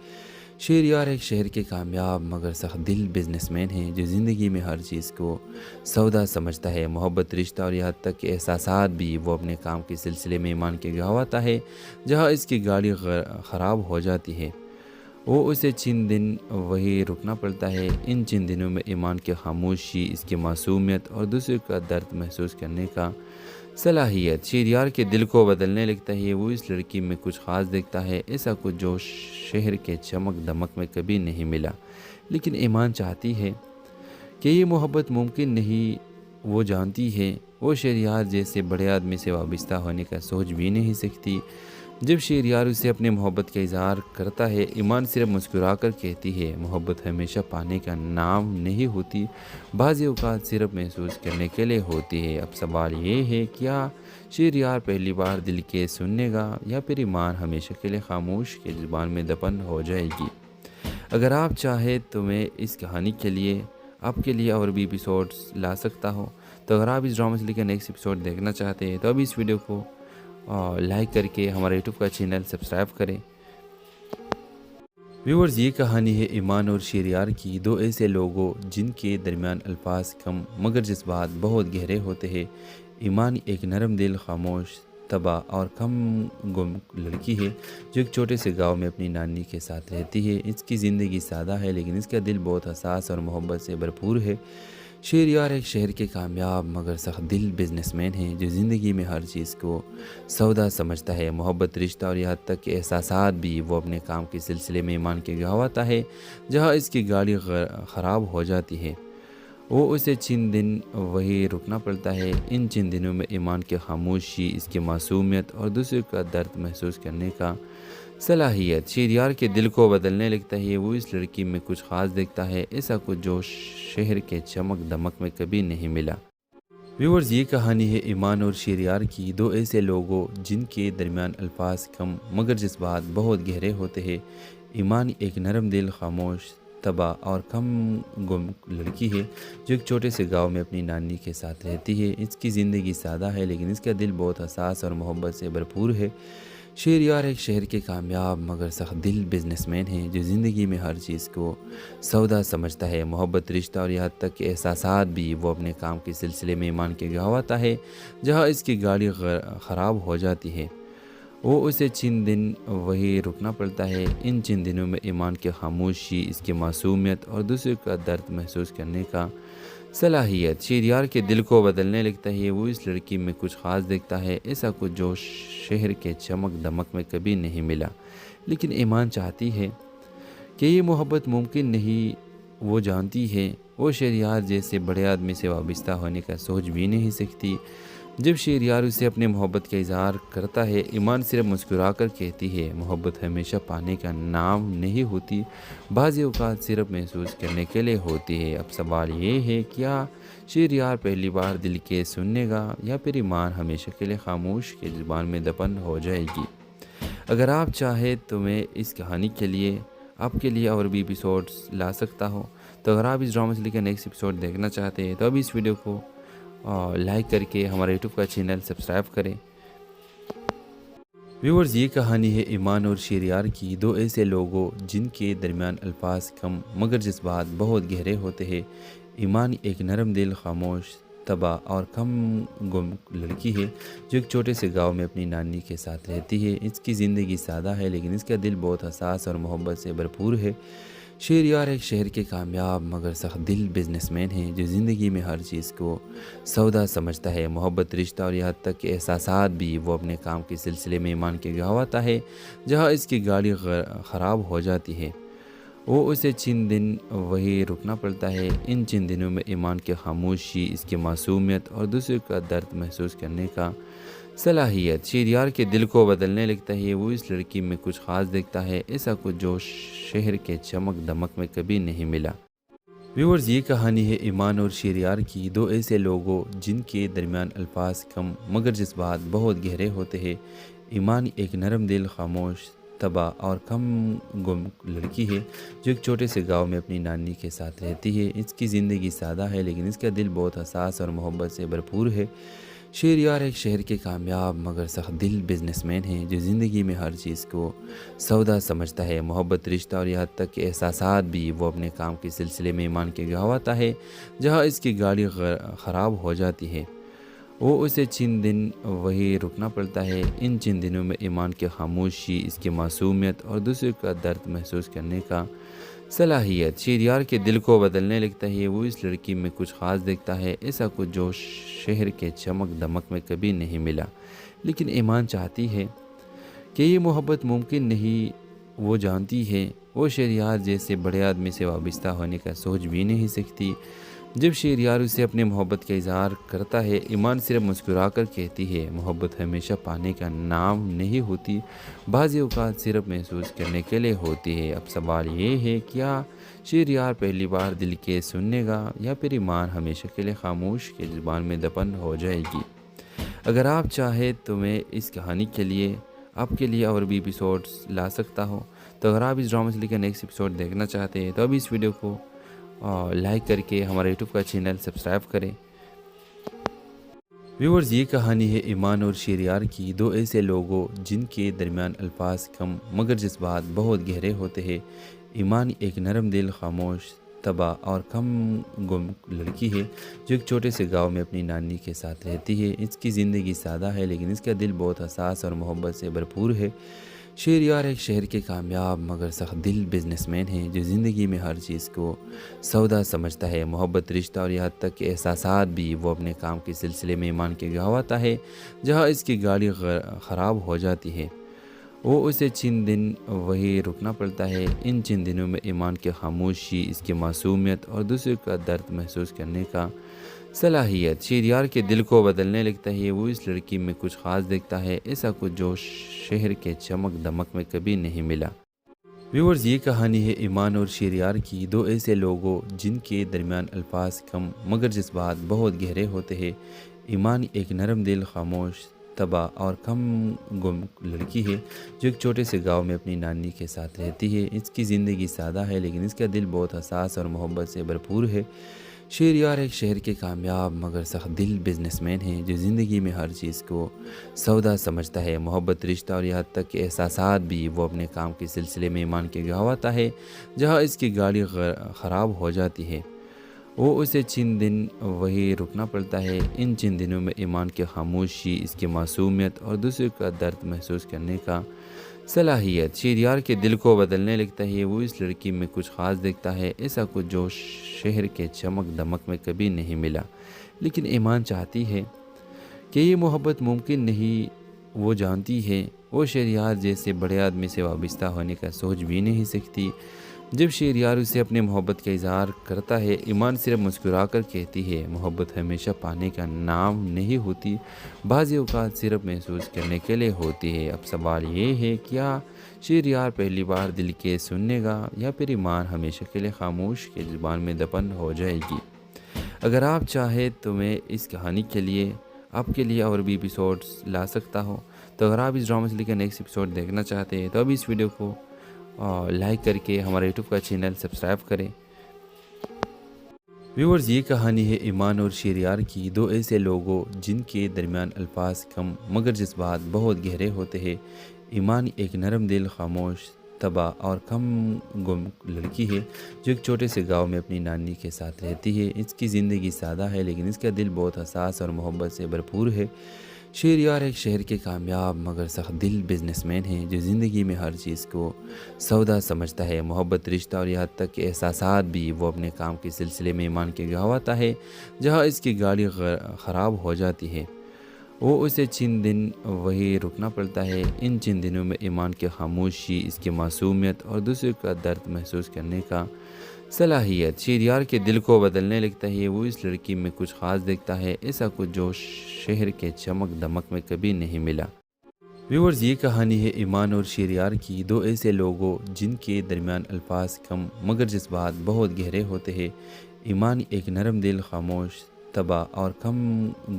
شہریار ایک شہر کے کامیاب مگر سخت دل بزنس مین ہے جو زندگی میں ہر چیز کو سودا سمجھتا ہے، محبت، رشتہ اور یہاں تک کہ احساسات بھی۔ وہ اپنے کام کے سلسلے میں ایمان کے گاؤں آتا ہے جہاں اس کی گاڑی خراب ہو جاتی ہے۔ وہ اسے چند دن وہی رکنا پڑتا ہے۔ ان چند دنوں میں ایمان کی خاموشی، اس کی معصومیت اور دوسرے کا درد محسوس کرنے کا صلاحیت شہریار کے دل کو بدلنے لگتا ہے۔ وہ اس لڑکی میں کچھ خاص دیکھتا ہے، ایسا کچھ جو شہر کے چمک دمک میں کبھی نہیں ملا۔ لیکن ایمان چاہتی ہے کہ یہ محبت ممکن نہیں۔ وہ جانتی ہے وہ شہریار جیسے بڑے آدمی سے وابستہ ہونے کا سوچ بھی نہیں سکتی۔ جب شہریار اسے اپنے محبت کا اظہار کرتا ہے، ایمان صرف مسکرا کر کہتی ہے، محبت ہمیشہ پانے کا نام نہیں ہوتی، بعض اوقات صرف محسوس کرنے کے لیے ہوتی ہے۔ اب سوال یہ ہے، کیا شہریار پہلی بار دل کے سننے گا یا پھر ایمان ہمیشہ کے لیے خاموش کے زبان میں دفن ہو جائے گی؟ اگر آپ چاہیں تو میں اس کہانی کے لیے آپ کے لیے اور بھی ایپیسوڈز لا سکتا ہوں۔ تو اگر آپ اس ڈرامہ سے لے کر نیکسٹ ایپیسوڈ دیکھنا چاہتے ہیں تو ابھی اس ویڈیو کو لائک کر کے ہمارے یوٹیوب کا چینل سبسکرائب کریں۔ ویورز، یہ کہانی ہے ایمان اور شہریار کی، دو ایسے لوگوں جن کے درمیان الفاظ کم مگر جذبات بہت گہرے ہوتے ہیں۔ ایمان ایک نرم دل، خاموش طبع اور کم گم لڑکی ہے جو ایک چھوٹے سے گاؤں میں اپنی نانی کے ساتھ رہتی ہے۔ اس کی زندگی سادہ ہے لیکن اس کا دل بہت حساس اور محبت سے بھرپور ہے۔ شہریار ایک شہر کے کامیاب مگر سخت دل بزنس مین ہے جو زندگی میں ہر چیز کو سودا سمجھتا ہے، محبت، رشتہ اور یہاں تک کہ احساسات بھی۔ وہ اپنے کام کے سلسلے میں ایمان کے گاؤں آتا ہے جہاں اس کی گاڑی خراب ہو جاتی ہے۔ وہ اسے چند دن وہی رکنا پڑتا ہے۔ ان چند دنوں میں ایمان کی خاموشی، اس کی معصومیت اور دوسرے کا درد محسوس کرنے کا صلاحیت شہریار کے دل کو بدلنے لگتا ہے۔ وہ اس لڑکی میں کچھ خاص دیکھتا ہے، ایسا کچھ جو شہر کے چمک دمک میں کبھی نہیں ملا۔ ویورز، یہ کہانی ہے ایمان اور شہریار کی، دو ایسے لوگوں جن کے درمیان الفاظ کم مگر جذبات بہت گہرے ہوتے ہیں۔ ایمان ایک نرم دل، خاموش تباہ اور کم گم لڑکی ہے جو ایک چھوٹے سے گاؤں میں اپنی نانی کے ساتھ رہتی ہے۔ اس کی زندگی سادہ ہے لیکن اس کا دل بہت حساس اور محبت سے بھرپور ہے۔ شہریار ایک شہر کے کامیاب مگر سخت دل بزنس مین ہے جو زندگی میں ہر چیز کو سودا سمجھتا ہے، محبت، رشتہ اور یہاں تک کہ احساسات بھی۔ وہ اپنے کام کے سلسلے میں ایمان کے گواتا ہے جہاں اس کی گاڑی خراب ہو جاتی ہے وہ اسے چند دن وہی رکنا پڑتا ہے۔ ان چند دنوں میں ایمان کی خاموشی، اس کی معصومیت اور دوسرے کا درد محسوس کرنے کا صلاحیت شہریار کے دل کو بدلنے لگتا ہے۔ وہ اس لڑکی میں کچھ خاص دیکھتا ہے، ایسا کچھ جو شہر کے چمک دمک میں کبھی نہیں ملا۔ لیکن ایمان چاہتی ہے کہ یہ محبت ممکن نہیں۔ وہ جانتی ہے وہ شہریار جیسے بڑے آدمی سے وابستہ ہونے کا سوچ بھی نہیں سکتی۔ جب شہریار اسے اپنے محبت کا اظہار کرتا ہے، ایمان صرف مسکرا کر کہتی ہے، محبت ہمیشہ پانے کا نام نہیں ہوتی، بعض اوقات صرف محسوس کرنے کے لیے ہوتی ہے۔ اب سوال یہ ہے، کیا شہریار پہلی بار دل کے سننے گا یا پھر ایمان ہمیشہ کے لیے خاموش کے زبان میں دفن ہو جائے گی؟ اگر آپ چاہیں تو میں اس کہانی کے لیے آپ کے لیے اور بھی ایپیسوڈز لا سکتا ہوں، تو اگر آپ اس ڈرامہ سے لے کر نیکسٹ ایپیسوڈ دیکھنا چاہتے ہیں تو اب اس ویڈیو کو لائک کر کے ہمارے یوٹیوب کا چینل سبسکرائب کریں۔ ویورز، یہ کہانی ہے ایمان اور شہریار کی، دو ایسے لوگوں جن کے درمیان الفاظ کم مگر جذبات بہت گہرے ہوتے ہیں۔ ایمان ایک نرم دل، خاموش، تباہ اور کم گم لڑکی ہے جو ایک چھوٹے سے گاؤں میں اپنی نانی کے ساتھ رہتی ہے۔ اس کی زندگی سادہ ہے لیکن اس کا دل بہت حساس اور محبت سے بھرپور ہے۔ شہریار ایک شہر کے کامیاب مگر سخت دل بزنس مین ہے جو زندگی میں ہر چیز کو سودا سمجھتا ہے، محبت، رشتہ اور یہاں تک کہ احساسات بھی۔ وہ اپنے کام کے سلسلے میں ایمان کے گواتا ہے جہاں اس کی گاڑی خراب ہو جاتی ہے وہ اسے چند دن وہی رکنا پڑتا ہے۔ ان چند دنوں میں ایمان کی خاموشی، اس کی معصومیت اور دوسرے کا درد محسوس کرنے کا صلاحیت شہریار کے دل کو بدلنے لگتا ہے۔ وہ اس لڑکی میں کچھ خاص دیکھتا ہے، ایسا کچھ جو شہر کے چمک دمک میں کبھی نہیں ملا۔ ویورز، یہ کہانی ہے ایمان اور شہریار کی، دو ایسے لوگوں جن کے درمیان الفاظ کم مگر جذبات بہت گہرے ہوتے ہیں۔ ایمان ایک نرم دل، خاموش، تباہ اور کم گم لڑکی ہے جو ایک چھوٹے سے گاؤں میں اپنی نانی کے ساتھ رہتی ہے۔ اس کی زندگی سادہ ہے لیکن اس کا دل بہت حساس اور محبت سے بھرپور ہے۔ شہریار ایک شہر کے کامیاب مگر سخت دل بزنس مین ہے جو زندگی میں ہر چیز کو سودا سمجھتا ہے، محبت، رشتہ اور یہاں تک کہ احساسات بھی۔ وہ اپنے کام کے سلسلے میں ایمان کے گواتا ہے جہاں اس کی گاڑی خراب ہو جاتی ہے وہ اسے چند دن وہی رکنا پڑتا ہے۔ ان چند دنوں میں ایمان کی خاموشی، اس کی معصومیت اور دوسرے کا درد محسوس کرنے کا صلاحیت شہریار کے دل کو بدلنے لگتا ہے۔ وہ اس لڑکی میں کچھ خاص دیکھتا ہے، ایسا کچھ جو شہر کے چمک دمک میں کبھی نہیں ملا۔ لیکن ایمان چاہتی ہے کہ یہ محبت ممکن نہیں۔ وہ جانتی ہے وہ شہریار جیسے بڑے آدمی سے وابستہ ہونے کا سوچ بھی نہیں سکتی۔ جب شہریار اسے اپنے محبت کا اظہار کرتا ہے، ایمان صرف مسکرا کر کہتی ہے، محبت ہمیشہ پانے کا نام نہیں ہوتی، بعض اوقات صرف محسوس کرنے کے لیے ہوتی ہے۔ اب سوال یہ ہے، کیا شہریار پہلی بار دل کے سننے گا یا پھر ایمان ہمیشہ کے لیے خاموش کے زبان میں دفن ہو جائے گی؟ اگر آپ چاہیں تو میں اس کہانی کے لیے آپ کے لیے اور بھی ایپیسوڈز لا سکتا ہوں، تو اگر آپ اس ڈرامہ سے لے کر نیکسٹ ایپیسوڈ دیکھنا چاہتے ہیں تو اب اس ویڈیو کو لائک کر کے ہمارے یوٹیوب کا چینل سبسکرائب کریں۔ ویورز، یہ کہانی ہے ایمان اور شہریار کی، دو ایسے لوگوں جن کے درمیان الفاظ کم مگر جذبات بہت گہرے ہوتے ہیں۔ ایمان ایک نرم دل، خاموش، تباہ اور کم گم لڑکی ہے جو ایک چھوٹے سے گاؤں میں اپنی نانی کے ساتھ رہتی ہے۔ اس کی زندگی سادہ ہے لیکن اس کا دل بہت حساس اور محبت سے بھرپور ہے۔ شہریار ایک شہر کے کامیاب مگر سخت دل بزنس مین ہے جو زندگی میں ہر چیز کو سودا سمجھتا ہے، محبت، رشتہ اور یہاں تک کہ احساسات بھی۔ وہ اپنے کام کے سلسلے میں ایمان کے گواتا ہے جہاں اس کی گاڑی خراب ہو جاتی ہے وہ اسے چند دن وہی رکنا پڑتا ہے۔ ان چند دنوں میں ایمان کی خاموشی، اس کی معصومیت اور دوسرے کا درد محسوس کرنے کا صلاحیت شہریار کے دل کو بدلنے لگتا ہے۔ وہ اس لڑکی میں کچھ خاص دیکھتا ہے، ایسا کچھ جو شہر کے چمک دمک میں کبھی نہیں ملا۔ ویورز، یہ کہانی ہے ایمان اور شہریار کی، دو ایسے لوگوں جن کے درمیان الفاظ کم مگر جذبات بہت گہرے ہوتے ہیں۔ ایمان ایک نرم دل، خاموش، طبع اور کم گم لڑکی ہے جو ایک چھوٹے سے گاؤں میں اپنی نانی کے ساتھ رہتی ہے۔ اس کی زندگی سادہ ہے لیکن اس کا دل بہت حساس اور محبت سے بھرپور ہے۔ شہریار ایک شہر کے کامیاب مگر سخت دل بزنس مین ہے جو زندگی میں ہر چیز کو سودا سمجھتا ہے، محبت، رشتہ اور یہاں تک کہ احساسات بھی۔ وہ اپنے کام کے سلسلے میں ایمان کے گاؤں آتا ہے جہاں اس کی گاڑی خراب ہو جاتی ہے، وہ اسے چند دن وہی رکنا پڑتا ہے۔ ان چند دنوں میں ایمان کی خاموشی، اس کی معصومیت اور دوسرے کا درد محسوس کرنے کا صلاحیت شہریار کے دل کو بدلنے لگتا ہے۔ وہ اس لڑکی میں کچھ خاص دیکھتا ہے، ایسا کچھ جو شہر کے چمک دمک میں کبھی نہیں ملا۔ لیکن ایمان چاہتی ہے کہ یہ محبت ممکن نہیں، وہ جانتی ہے وہ شہریار جیسے بڑے آدمی سے وابستہ ہونے کا سوچ بھی نہیں سکتی۔ جب شہریار اسے اپنے محبت کا اظہار کرتا ہے، ایمان صرف مسکرا کر کہتی ہے، محبت ہمیشہ پانے کا نام نہیں ہوتی، بعض اوقات صرف محسوس کرنے کے لیے ہوتی ہے۔ اب سوال یہ ہے، کیا شہریار پہلی بار دل کے سننے گا یا پھر ایمان ہمیشہ کے لیے خاموش کے زبان میں دفن ہو جائے گی؟ اگر آپ چاہیں تو میں اس کہانی کے لیے آپ کے لیے اور بھی ایپیسوڈز لا سکتا ہوں، تو اگر آپ اس ڈرامہ سے لے کر نیکسٹ ایپیسوڈ دیکھنا چاہتے ہیں تو ابھی اس ویڈیو کو لائک کر کے ہمارے یوٹیوب کا چینل سبسکرائب کریں۔ ویورز، یہ کہانی ہے ایمان اور شہریار کی، دو ایسے لوگوں جن کے درمیان الفاظ کم مگر جذبات بہت گہرے ہوتے ہیں۔ ایمان ایک نرم دل، خاموش طبع اور کم گم لڑکی ہے جو ایک چھوٹے سے گاؤں میں اپنی نانی کے ساتھ رہتی ہے۔ اس کی زندگی سادہ ہے لیکن اس کا دل بہت حساس اور محبت سے بھرپور ہے۔ شہریار ایک شہر کے کامیاب مگر سخت دل بزنس مین ہے جو زندگی میں ہر چیز کو سودا سمجھتا ہے، محبت، رشتہ اور یہاں تک کہ احساسات بھی۔ وہ اپنے کام کے سلسلے میں ایمان کے گاؤں آتا ہے جہاں اس کی گاڑی خراب ہو جاتی ہے، وہ اسے چند دن وہی رکنا پڑتا ہے۔ ان چند دنوں میں ایمان کی خاموشی، اس کی معصومیت اور دوسرے کا درد محسوس کرنے کا صلاحیت شہریار کے دل کو بدلنے لگتا ہے۔ وہ اس لڑکی میں کچھ خاص دیکھتا ہے، ایسا کچھ جو شہر کے چمک دمک میں کبھی نہیں ملا۔ ویورز، یہ کہانی ہے ایمان اور شہریار کی، دو ایسے لوگوں جن کے درمیان الفاظ کم مگر جذبات بہت گہرے ہوتے ہیں۔ ایمان ایک نرم دل، خاموش طبع اور کم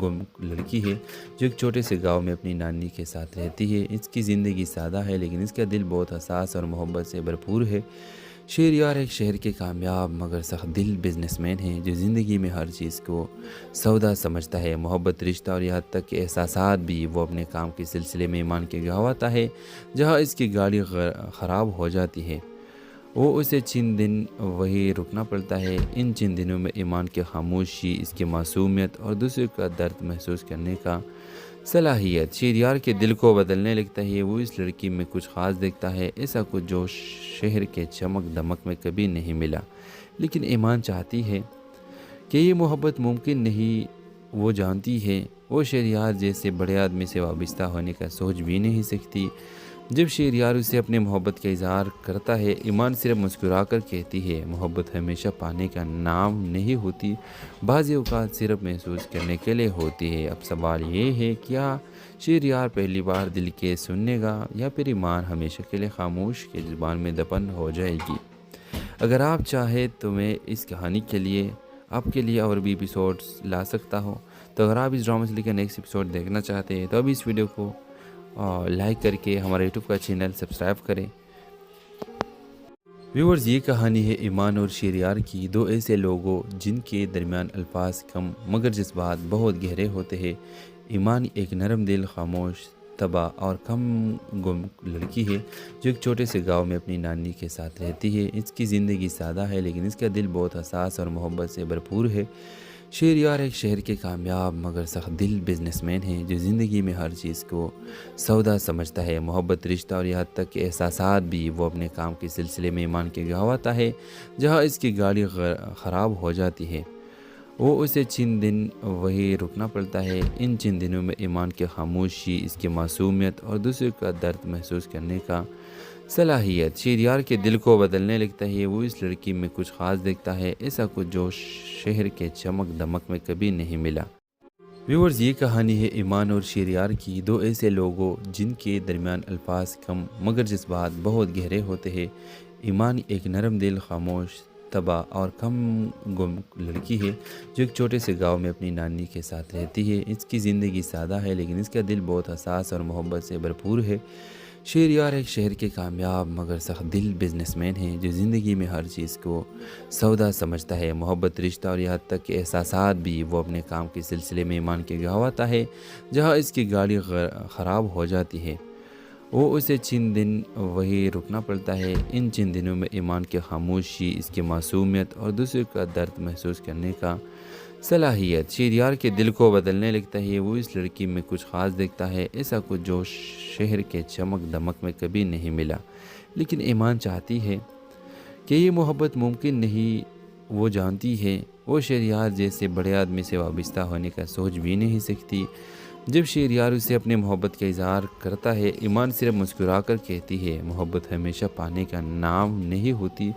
گم لڑکی ہے جو ایک چھوٹے سے گاؤں میں اپنی نانی کے ساتھ رہتی ہے۔ اس کی زندگی سادہ ہے لیکن اس کا دل بہت حساس اور محبت سے بھرپور ہے۔ شہریار ایک شہر کے کامیاب مگر سخت دل بزنس مین ہے جو زندگی میں ہر چیز کو سودا سمجھتا ہے، محبت، رشتہ اور یہاں تک کہ احساسات بھی۔ وہ اپنے کام کے سلسلے میں ایمان کے گاؤں آتا ہے جہاں اس کی گاڑی خراب ہو جاتی ہے، وہ اسے چند دن وہی رکنا پڑتا ہے۔ ان چند دنوں میں ایمان کی خاموشی، اس کی معصومیت اور دوسرے کا درد محسوس کرنے کا صلاحیت شہریار کے دل کو بدلنے لگتا ہے۔ وہ اس لڑکی میں کچھ خاص دیکھتا ہے، ایسا کچھ جو شہر کے چمک دمک میں کبھی نہیں ملا۔ لیکن ایمان چاہتی ہے کہ یہ محبت ممکن نہیں، وہ جانتی ہے وہ شہریار جیسے بڑے آدمی سے وابستہ ہونے کا سوچ بھی نہیں سکتی۔ جب شہریار اسے اپنے محبت کا اظہار کرتا ہے، ایمان صرف مسکرا کر کہتی ہے، محبت ہمیشہ پانے کا نام نہیں ہوتی، بعض اوقات صرف محسوس کرنے کے لیے ہوتی ہے۔ اب سوال یہ ہے، کیا شہریار پہلی بار دل کے سننے گا یا پھر ایمان ہمیشہ کے لیے خاموش کے زبان میں دفن ہو جائے گی؟ اگر آپ چاہیں تو میں اس کہانی کے لیے آپ کے لیے اور بھی ایپیسوڈز لا سکتا ہوں، تو اگر آپ اس ڈرامہ سے لے کر نیکسٹ ایپیسوڈ دیکھنا چاہتے ہیں تو ابھی اس ویڈیو کو لائک کر کے ہمارے یوٹیوب کا چینل سبسکرائب کریں۔ ویورز، یہ کہانی ہے ایمان اور شہریار کی، دو ایسے لوگوں جن کے درمیان الفاظ کم مگر جذبات بہت گہرے ہوتے ہیں۔ ایمان ایک نرم دل، خاموش طبع اور کم گم لڑکی ہے جو ایک چھوٹے سے گاؤں میں اپنی نانی کے ساتھ رہتی ہے۔ اس کی زندگی سادہ ہے لیکن اس کا دل بہت حساس اور محبت سے بھرپور ہے۔ شہریار ایک شہر کے کامیاب مگر سخت دل بزنس مین ہے جو زندگی میں ہر چیز کو سودا سمجھتا ہے، محبت، رشتہ اور یہاں تک کہ احساسات بھی۔ وہ اپنے کام کے سلسلے میں ایمان کے گاؤں آتا ہے جہاں اس کی گاڑی خراب ہو جاتی ہے، وہ اسے چند دن وہی رکنا پڑتا ہے۔ ان چند دنوں میں ایمان کی خاموشی، اس کی معصومیت اور دوسرے کا درد محسوس کرنے کا صلاحیت شہریار کے دل کو بدلنے لگتا ہے۔ وہ اس لڑکی میں کچھ خاص دیکھتا ہے، ایسا کچھ جو شہر کے چمک دمک میں کبھی نہیں ملا۔ ویورز، یہ کہانی ہے ایمان اور شہریار کی، دو ایسے لوگوں جن کے درمیان الفاظ کم مگر جذبات بہت گہرے ہوتے ہیں۔ ایمان ایک نرم دل، خاموش تباہ اور کم گم لڑکی ہے جو ایک چھوٹے سے گاؤں میں اپنی نانی کے ساتھ رہتی ہے۔ اس کی زندگی سادہ ہے لیکن اس کا دل بہت حساس اور محبت سے بھرپور ہے۔ شہریار ایک شہر کے کامیاب مگر سخت دل بزنس مین ہے جو زندگی میں ہر چیز کو سودا سمجھتا ہے، محبت، رشتہ اور یہاں تک کہ احساسات بھی۔ وہ اپنے کام کے سلسلے میں ایمان کے گاؤں آتا ہے جہاں اس کی گاڑی خراب ہو جاتی ہے۔ وہ اسے چند دن وہی رکنا پڑتا ہے۔ ان چند دنوں میں ایمان کی خاموشی، اس کی معصومیت اور دوسرے کا درد محسوس کرنے کا صلاحیت شہریار کے دل کو بدلنے لگتا ہے۔ وہ اس لڑکی میں کچھ خاص دیکھتا ہے، ایسا کچھ جو شہر کے چمک دمک میں کبھی نہیں ملا۔ لیکن ایمان چاہتی ہے کہ یہ محبت ممکن نہیں۔ وہ جانتی ہے وہ شہریار جیسے بڑے آدمی سے وابستہ ہونے کا سوچ بھی نہیں سکتی۔ جب شہریار اسے اپنے محبت کا اظہار کرتا ہے، ایمان صرف مسکرا کر کہتی ہے، محبت ہمیشہ پانے کا نام نہیں ہوتی،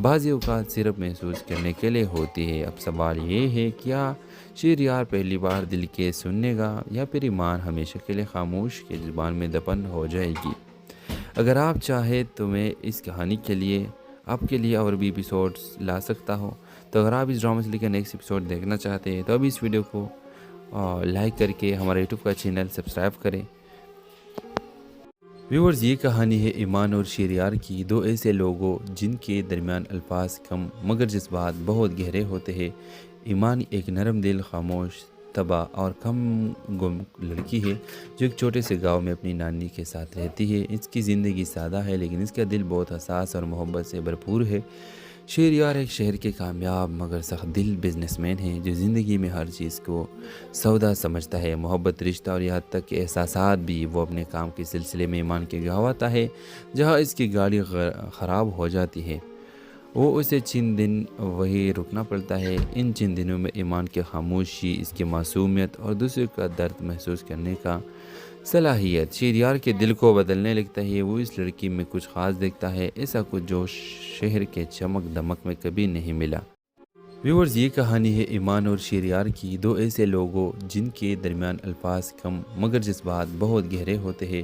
بعض اوقات صرف محسوس کرنے کے لیے ہوتی ہے۔ اب سوال یہ ہے، کیا شہریار پہلی بار دل کے سننے گا یا پھر ایمان ہمیشہ کے لیے خاموش کے زبان میں دفن ہو جائے گی؟ اگر آپ چاہیں تو میں اس کہانی کے لیے آپ کے لیے اور بھی ایپیسوڈز لا سکتا ہوں۔ تو اگر آپ اس ڈرامہ سے لے کر نیکسٹ ایپیسوڈ دیکھنا چاہتے ہیں تو ابھی اس ویڈیو کو لائک کر کے ہمارے یوٹیوب کا چینل سبسکرائب کریں۔ ویورز، یہ کہانی ہے ایمان اور شہریار کی، دو ایسے لوگوں جن کے درمیان الفاظ کم مگر جذبات بہت گہرے ہوتے ہیں۔ ایمان ایک نرم دل، خاموش، تباہ اور کم گم لڑکی ہے جو ایک چھوٹے سے گاؤں میں اپنی نانی کے ساتھ رہتی ہے۔ اس کی زندگی سادہ ہے لیکن اس کا دل بہت حساس اور محبت سے بھرپور ہے۔ شہریار ایک شہر کے کامیاب مگر سخت دل بزنس مین ہے جو زندگی میں ہر چیز کو سودا سمجھتا ہے، محبت، رشتہ اور یہاں تک کہ احساسات بھی۔ وہ اپنے کام کے سلسلے میں ایمان کے گاؤں آتا ہے جہاں اس کی گاڑی خراب ہو جاتی ہے۔ وہ اسے چند دن وہی رکنا پڑتا ہے۔ ان چند دنوں میں ایمان کی خاموشی، اس کی معصومیت اور دوسرے کا درد محسوس کرنے کا صلاحیت شہریار کے دل کو بدلنے لگتا ہے۔ وہ اس لڑکی میں کچھ خاص دیکھتا ہے، ایسا کچھ جو شہر کے چمک دمک میں کبھی نہیں ملا۔ ویورز، یہ کہانی ہے ایمان اور شہریار کی، دو ایسے لوگوں جن کے درمیان الفاظ کم مگر جذبات بہت گہرے ہوتے ہیں۔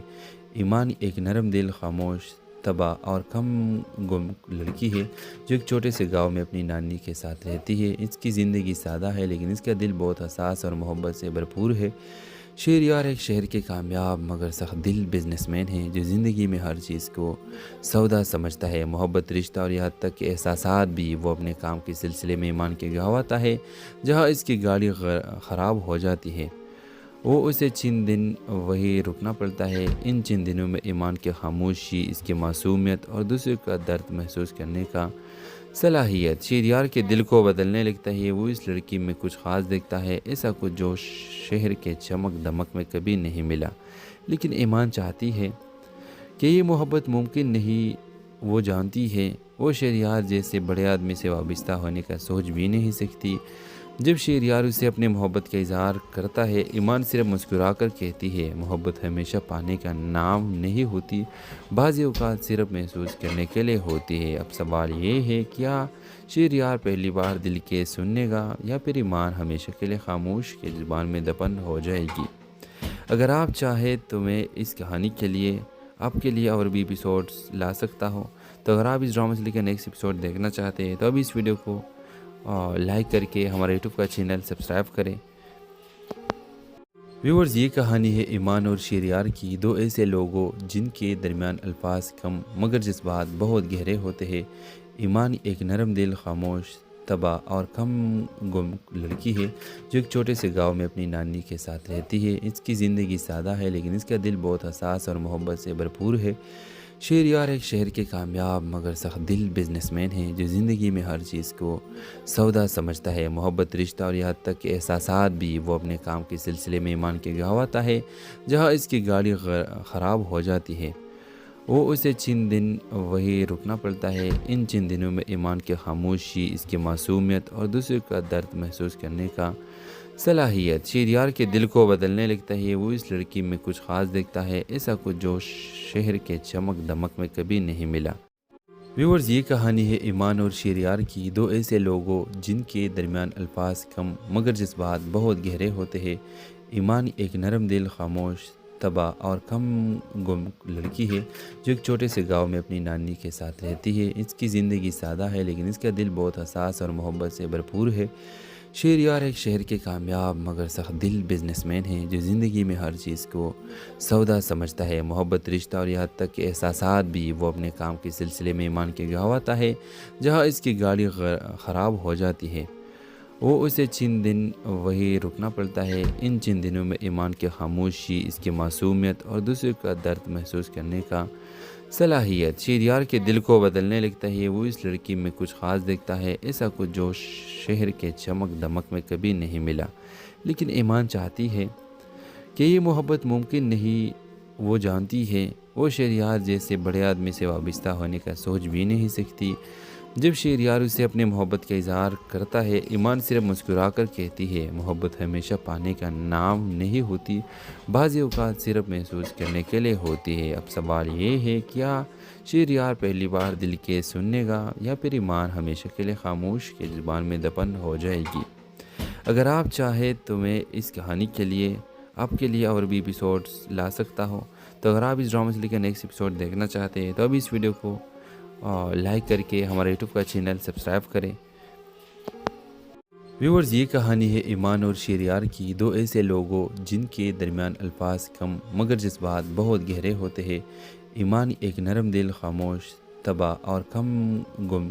ایمان ایک نرم دل، خاموش، تباہ اور کم گم لڑکی ہے جو ایک چھوٹے سے گاؤں میں اپنی نانی کے ساتھ رہتی ہے۔ اس کی زندگی سادہ ہے لیکن اس کا دل بہت حساس اور محبت سے بھرپور ہے۔ شہریار ایک شہر کے کامیاب مگر سخت دل بزنس مین ہے جو زندگی میں ہر چیز کو سودا سمجھتا ہے، محبت، رشتہ اور یہاں تک کہ احساسات بھی۔ وہ اپنے کام کے سلسلے میں ایمان کے گاؤں آتا ہے جہاں اس کی گاڑی خراب ہو جاتی ہے۔ وہ اسے چند دن وہی رکنا پڑتا ہے۔ ان چند دنوں میں ایمان کی خاموشی، اس کی معصومیت اور دوسرے کا درد محسوس کرنے کا صلاحیت شہریار کے دل کو بدلنے لگتا ہے۔ وہ اس لڑکی میں کچھ خاص دیکھتا ہے، ایسا کچھ جو شہر کے چمک دمک میں کبھی نہیں ملا۔ لیکن ایمان چاہتی ہے کہ یہ محبت ممکن نہیں۔ وہ جانتی ہے وہ شہریار جیسے بڑے آدمی سے وابستہ ہونے کا سوچ بھی نہیں سکتی۔ جب شہریار اسے اپنے محبت کا اظہار کرتا ہے، ایمان صرف مسکرا کر کہتی ہے، محبت ہمیشہ پانے کا نام نہیں ہوتی، بعض اوقات صرف محسوس کرنے کے لیے ہوتی ہے۔ اب سوال یہ ہے، کیا شہریار پہلی بار دل کے سننے گا یا پھر ایمان ہمیشہ کے لیے خاموش کے زبان میں دفن ہو جائے گی؟ اگر آپ چاہیں تو میں اس کہانی کے لیے آپ کے لیے اور بھی ایپیسوڈز لا سکتا ہوں۔ تو اگر آپ اس ڈرامہ سے لے کر نیکسٹ ایپیسوڈ دیکھنا چاہتے ہیں تو ابھی اس ویڈیو کو لائک کر کے ہمارے یوٹیوب کا چینل سبسکرائب کریں۔ ویورز، یہ کہانی ہے ایمان اور شہریار کی، دو ایسے لوگوں جن کے درمیان الفاظ کم مگر جذبات بہت گہرے ہوتے ہیں۔ ایمان ایک نرم دل، خاموش، تباہ اور کم گم لڑکی ہے جو ایک چھوٹے سے گاؤں میں اپنی نانی کے ساتھ رہتی ہے۔ اس کی زندگی سادہ ہے لیکن اس کا دل بہت حساس اور محبت سے بھرپور ہے۔ شہریار ایک شہر کے کامیاب مگر سخت دل بزنس مین ہے جو زندگی میں ہر چیز کو سودا سمجھتا ہے، محبت، رشتہ اور یہاں تک کہ احساسات بھی۔ وہ اپنے کام کے سلسلے میں ایمان کے گاؤں آتا ہے جہاں اس کی گاڑی خراب ہو جاتی ہے۔ وہ اسے چند دن وہی رکنا پڑتا ہے۔ ان چند دنوں میں ایمان کی خاموشی، اس کی معصومیت اور دوسرے کا درد محسوس کرنے کا صلاحیت شہریار کے دل کو بدلنے لگتا ہے۔ وہ اس لڑکی میں کچھ خاص دیکھتا ہے، ایسا کچھ جو شہر کے چمک دمک میں کبھی نہیں ملا۔ ویورز، یہ کہانی ہے ایمان اور شہریار کی، دو ایسے لوگوں جن کے درمیان الفاظ کم مگر جذبات بہت گہرے ہوتے ہیں۔ ایمان ایک نرم دل، خاموش، تباہ اور کم گم لڑکی ہے جو ایک چھوٹے سے گاؤں میں اپنی نانی کے ساتھ رہتی ہے۔ اس کی زندگی سادہ ہے لیکن اس کا دل بہت حساس اور محبت سے بھرپور ہے۔ شہریار ایک شہر کے کامیاب مگر سخت دل بزنس مین ہے جو زندگی میں ہر چیز کو سودا سمجھتا ہے، محبت، رشتہ اور یہاں تک کہ احساسات بھی۔ وہ اپنے کام کے سلسلے میں ایمان کے گاؤں آتا ہے جہاں اس کی گاڑی خراب ہو جاتی ہے۔ وہ اسے چند دن وہی رکنا پڑتا ہے۔ ان چند دنوں میں ایمان کی خاموشی، اس کی معصومیت اور دوسرے کا درد محسوس کرنے کا صلاحیت شہریار کے دل کو بدلنے لگتا ہے۔ وہ اس لڑکی میں کچھ خاص دیکھتا ہے، ایسا کچھ جو شہر کے چمک دمک میں کبھی نہیں ملا۔ لیکن ایمان چاہتی ہے کہ یہ محبت ممکن نہیں۔ وہ جانتی ہے وہ شہریار جیسے بڑے آدمی سے وابستہ ہونے کا سوچ بھی نہیں سکتی۔ جب شہریار اسے اپنے محبت کا اظہار کرتا ہے، ایمان صرف مسکرا کر کہتی ہے، محبت ہمیشہ پانے کا نام نہیں ہوتی، بعض اوقات صرف محسوس کرنے کے لیے ہوتی ہے۔ اب سوال یہ ہے، کیا شہریار پہلی بار دل کے سننے گا یا پھر ایمان ہمیشہ کے لیے خاموش کے زبان میں دفن ہو جائے گی؟ اگر آپ چاہیں تو میں اس کہانی کے لیے آپ کے لیے اور بھی ایپیسوڈز لا سکتا ہوں۔ تو اگر آپ اس ڈرامہ سے لے کر نیکسٹ ایپیسوڈ دیکھنا چاہتے ہیں تو ابھی اس ویڈیو کو لائک کر کے ہمارے یوٹیوب کا چینل سبسکرائب کریں۔ ویورز، یہ کہانی ہے ایمان اور شہریار کی، دو ایسے لوگوں جن کے درمیان الفاظ کم مگر جذبات بہت گہرے ہوتے ہیں۔ ایمان ایک نرم دل، خاموش، تباہ اور کم گم